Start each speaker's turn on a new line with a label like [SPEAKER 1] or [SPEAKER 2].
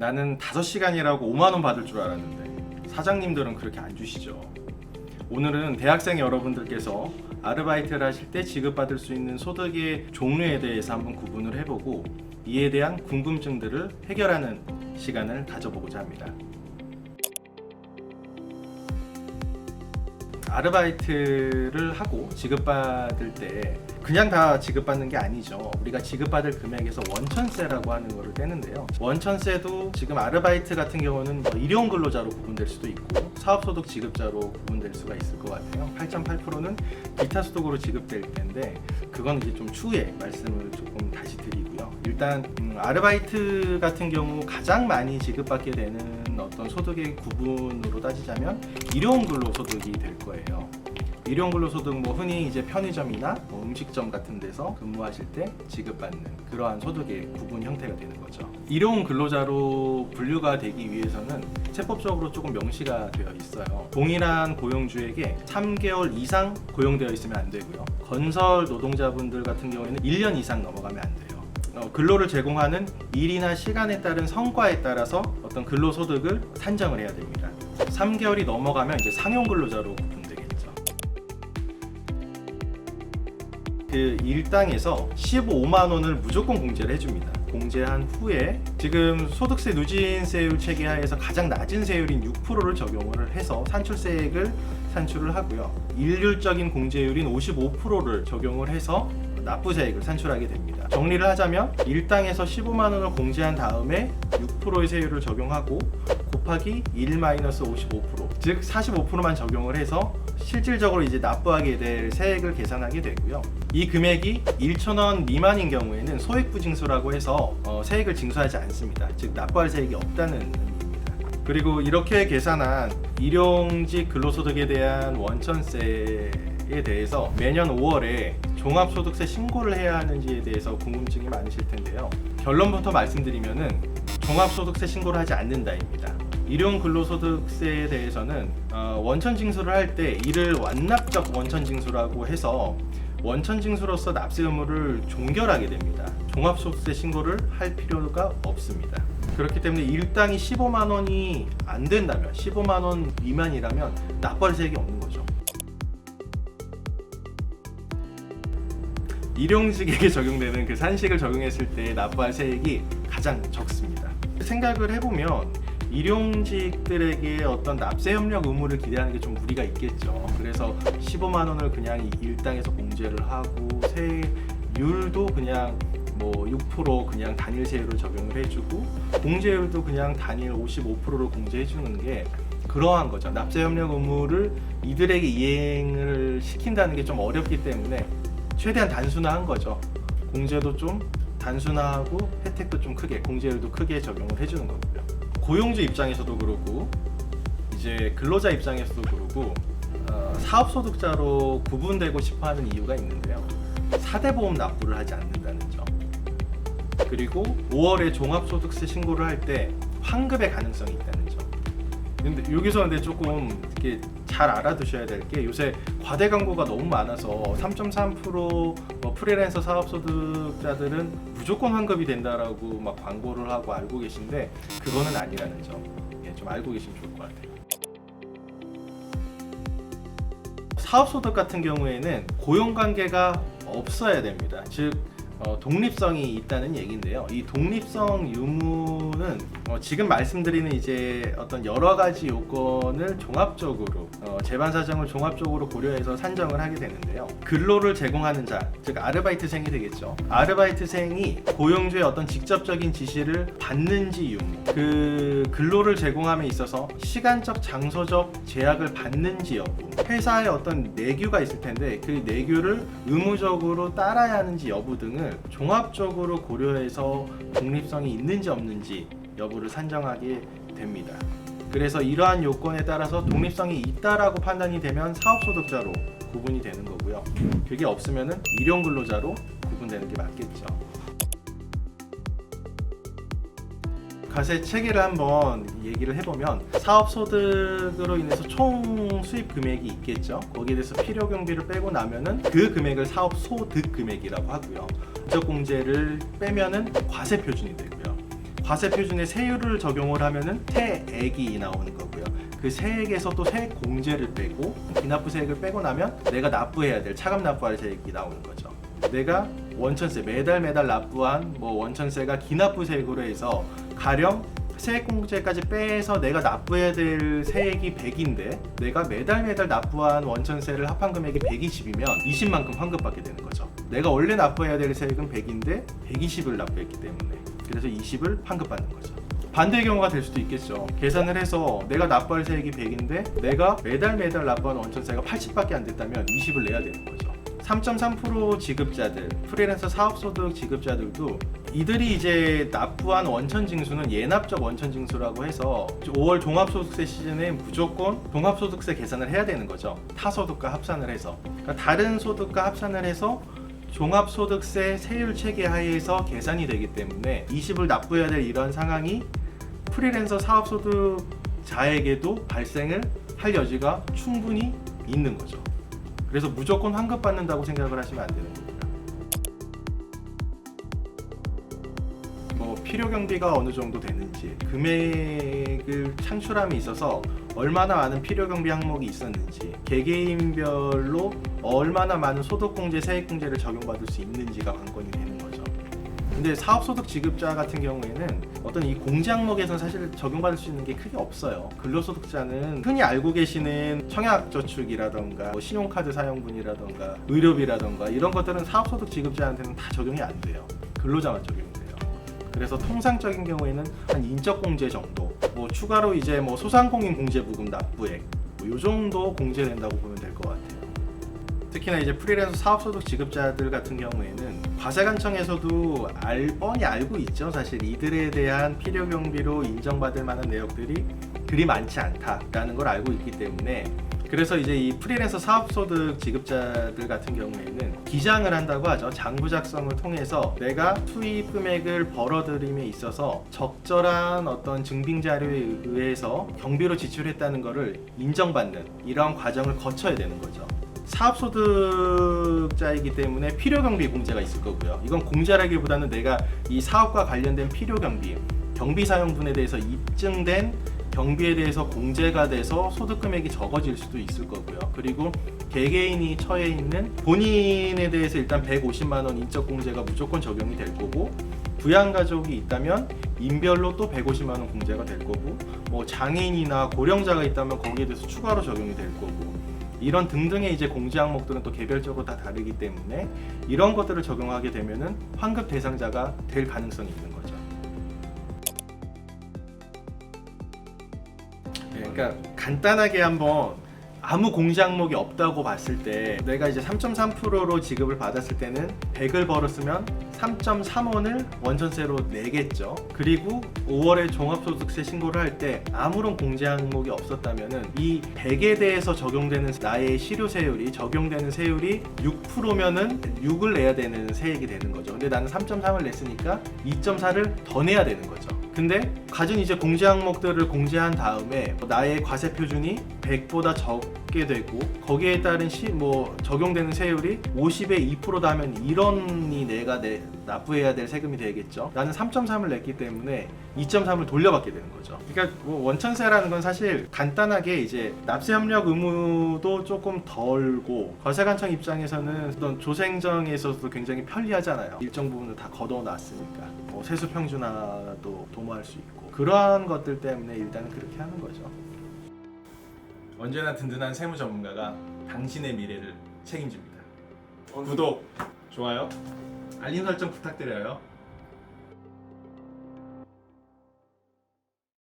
[SPEAKER 1] 나는 5시간이라고 5만 원 받을 줄 알았는데 사장님들은 그렇게 안 주시죠. 오늘은 대학생 여러분들께서 아르바이트를 하실 때 지급받을 수 있는 소득의 종류에 대해서 한번 구분을 해보고 이에 대한 궁금증들을 해결하는 시간을 가져보고자 합니다. 아르바이트를 하고 지급받을 때 그냥 다 지급받는 게 아니죠. 우리가 지급받을 금액에서 원천세라고 하는 거를 떼는데요. 원천세도 지금 아르바이트 같은 경우는 일용 근로자로 구분될 수도 있고 사업소득 지급자로 구분될 수가 있을 것 같아요. 8.8%는 기타 소득으로 지급될 텐데 그건 이제 좀 추후에 말씀을 조금 다시 드리고요. 일단 아르바이트 같은 경우 가장 많이 지급받게 되는 어떤 소득의 구분으로 따지자면 일용 근로소득이 될 거예요. 일용 근로소득 흔히 이제 편의점이나 음식점 같은 데서 근무하실 때 지급받는 그러한 소득의 구분 형태가 되는 거죠. 일용 근로자로 분류가 되기 위해서는 세법적으로 조금 명시가 되어 있어요. 동일한 고용주에게 3개월 이상 고용되어 있으면 안 되고요. 건설 노동자분들 같은 경우에는 1년 이상 넘어가면 안 돼요. 근로를 제공하는 일이나 시간에 따른 성과에 따라서 어떤 근로소득을 산정을 해야 됩니다. 3개월이 넘어가면 이제 상용 근로자로 구분되겠죠. 그 일당에서 15만 원을 무조건 공제를 해줍니다. 공제한 후에 지금 소득세 누진세율 체계 하에서 가장 낮은 세율인 6%를 적용을 해서 산출세액을 산출을 하고요. 일률적인 공제율인 55%를 적용을 해서 납부세액을 산출하게 됩니다. 정리를 하자면 일당에서 15만 원을 공제한 다음에 6%의 세율을 적용하고 곱하기 1-55%, 즉 45%만 적용을 해서 실질적으로 이제 납부하게 될 세액을 계산하게 되고요. 이 금액이 1,000원 미만인 경우에는 소액부징수라고 해서 세액을 징수하지 않습니다. 즉 납부할 세액이 없다는 의미입니다. 그리고 이렇게 계산한 일용직 근로소득에 대한 원천세에 대해서 매년 5월에 종합소득세 신고를 해야 하는지에 대해서 궁금증이 많으실 텐데요. 결론부터 말씀드리면은 종합소득세 신고를 하지 않는다입니다. 일용 근로소득세에 대해서는 원천징수를 할 때 이를 완납적 원천징수라고 해서 원천징수로서 납세 의무를 종결하게 됩니다. 종합소득세 신고를 할 필요가 없습니다. 그렇기 때문에 일당이 15만 원이 안 된다면 15만 원 미만이라면 납부할 세액이 없는 거죠. 일용직에게 적용되는 그 산식을 적용했을 때 납부할 세액이 가장 적습니다. 생각을 해보면 일용직들에게 어떤 납세 협력 의무를 기대하는 게 좀 무리가 있겠죠. 그래서 15만 원을 그냥 일당에서 공제를 하고 세율도 그냥 6% 그냥 단일 세율을 적용을 해주고 공제율도 그냥 단일 55%를 공제해 주는 게 그러한 거죠. 납세 협력 의무를 이들에게 이행을 시킨다는 게 좀 어렵기 때문에 최대한 단순화한 거죠. 공제도 좀 단순화하고 혜택도 좀 크게, 공제율도 크게 적용을 해주는 거고요. 고용주 입장에서도 그렇고 이제 근로자 입장에서도 그렇고 사업소득자로 구분되고 싶어하는 이유가 있는데요. 4대 보험 납부를 하지 않는다는 점, 그리고 5월에 종합소득세 신고를 할 때 환급의 가능성이 있다는 점. 근데 여기서 조금 이렇게 잘 알아두셔야 될 게 요새 과대 광고가 너무 많아서 3.3% 프리랜서 사업소득자들은 무조건 환급이 된다라고 막 광고를 하고 알고 계신데 그거는 아니라는 점, 좀 알고 계시면 좋을 것 같아요. 사업소득 같은 경우에는 고용관계가 없어야 됩니다. 즉 독립성이 있다는 얘기인데요. 이 독립성 유무는 지금 말씀드리는 이제 어떤 여러 가지 요건을 종합적으로 재반 사정을 종합적으로 고려해서 산정을 하게 되는데요. 근로를 제공하는 자, 즉 아르바이트생이 되겠죠. 아르바이트생이 고용주의 어떤 직접적인 지시를 받는지 유무, 그 근로를 제공함에 있어서 시간적, 장소적 제약을 받는지 여부, 회사의 어떤 내규가 있을 텐데 그 내규를 의무적으로 따라야 하는지 여부 등을 종합적으로 고려해서 독립성이 있는지 없는지 여부를 산정하게 됩니다. 그래서 이러한 요건에 따라서 독립성이 있다라고 판단이 되면 사업소득자로 구분이 되는 거고요. 그게 없으면은 일용 근로자로 구분되는 게 맞겠죠. 과세 체계를 한번 얘기를 해보면 사업소득으로 인해서 총 수입 금액이 있겠죠. 거기에 대해서 필요경비를 빼고 나면은 그 금액을 사업소득 금액이라고 하고요. 누적공제를 빼면은 과세표준이 되고요. 과세 표준의 세율을 적용을 하면은 세액이 나오는 거고요. 그 세액에서 또 세액 공제를 빼고 기납부세액을 빼고 나면 내가 납부해야 될 차감 납부할 세액이 나오는 거죠. 내가 원천세 매달 납부한 원천세가 기납부세액으로 해서 가령 세액공제까지 빼서 내가 납부해야 될 세액이 100인데 내가 매달 납부한 원천세를 합한 금액이 120이면 20만큼 환급받게 되는 거죠. 내가 원래 납부해야 될 세액은 100인데 120을 납부했기 때문에 그래서 20을 환급받는 거죠. 반대의 경우가 될 수도 있겠죠. 계산을 해서 내가 납부할 세액이 100인데 내가 매달 납부한 원천세가 80밖에 안 됐다면 20을 내야 되는 거죠. 3.3% 지급자들, 프리랜서 사업소득 지급자들도 이들이 이제 납부한 원천징수는 예납적 원천징수라고 해서 5월 종합소득세 시즌에 무조건 종합소득세 계산을 해야 되는 거죠. 타소득과 합산을 해서. 그러니까 다른 소득과 합산을 해서 종합소득세 세율 체계 하에서 계산이 되기 때문에 20을 납부해야 될 이런 상황이 프리랜서 사업소득자에게도 발생을 할 여지가 충분히 있는 거죠. 그래서 무조건 환급받는다고 생각을 하시면 안 되는 겁니다. 필요 경비가 어느 정도 되는지, 금액을 창출함에 있어서 얼마나 많은 필요 경비 항목이 있었는지, 개개인별로 얼마나 많은 소득공제, 세액공제를 적용받을 수 있는지가 관건이 되는 거죠. 근데 사업소득 지급자 같은 경우에는 어떤 이 공제 항목에서는 사실 적용받을 수 있는 게 크게 없어요. 근로소득자는 흔히 알고 계시는 청약저축이라던가 신용카드 사용분이라던가 의료비라던가 이런 것들은 사업소득 지급자한테는 다 적용이 안 돼요. 근로자만 적용이 돼요. 그래서 통상적인 경우에는 한 인적공제 정도, 추가로 이제 소상공인 공제부금 납부액, 요 정도 공제된다고 보면 될 것 같아요. 특히나 이제 프리랜서 사업소득 지급자들 같은 경우에는 과세관청에서도 뻔히 알고 있죠. 사실 이들에 대한 필요 경비로 인정받을 만한 내역들이 그리 많지 않다라는 걸 알고 있기 때문에 그래서 이제 이 프리랜서 사업소득 지급자들 같은 경우에는 기장을 한다고 하죠. 장부 작성을 통해서 내가 수입 금액을 벌어들임에 있어서 적절한 어떤 증빙 자료에 의해서 경비로 지출했다는 것을 인정받는 이러한 과정을 거쳐야 되는 거죠. 사업소득자이기 때문에 필요경비 공제가 있을 거고요. 이건 공제라기보다는 내가 이 사업과 관련된 필요경비, 경비사용분에 대해서 입증된 경비에 대해서 공제가 돼서 소득금액이 적어질 수도 있을 거고요. 그리고 개개인이 처해 있는 본인에 대해서 일단 150만 원 인적공제가 무조건 적용이 될 거고, 부양가족이 있다면 인별로 또 150만 원 공제가 될 거고, 장애인이나 고령자가 있다면 거기에 대해서 추가로 적용이 될 거고, 이런 등등의 이제 공제 항목들은 또 개별적으로 다 다르기 때문에 이런 것들을 적용하게 되면은 환급 대상자가 될 가능성이 있는 거죠. 그러니까 간단하게 한번 아무 공제 항목이 없다고 봤을 때 내가 이제 3.3%로 지급을 받았을 때는 100을 벌었으면 3.3원을 원천세로 내겠죠. 그리고 5월에 종합소득세 신고를 할 때 아무런 공제 항목이 없었다면은 이 100에 대해서 적용되는 나의 실효세율이 적용되는 세율이 6%면은 6을 내야 되는 세액이 되는 거죠. 근데 나는 3.3을 냈으니까 2.4를 더 내야 되는 거죠. 근데 가진 이제 공제 항목들을 공제한 다음에 나의 과세 표준이 100보다 적게 되고 거기에 따른 적용되는 세율이 50에 2%다 하면 1원이 내가 납부해야 될 세금이 되겠죠. 나는 3.3을 냈기 때문에 2.3을 돌려받게 되는 거죠. 그러니까 원천세라는 건 사실 간단하게 이제 납세 협력 의무도 조금 덜고 과세관청 입장에서는 어떤 조생정에서도 굉장히 편리하잖아요. 일정 부분을 다 걷어놨으니까 세수 평준화도 도모할 수 있고 그러한 것들 때문에 일단은 그렇게 하는 거죠. 언제나 든든한 세무 전문가가 당신의 미래를 책임집니다. 구독, 좋아요, 알림 설정 부탁드려요.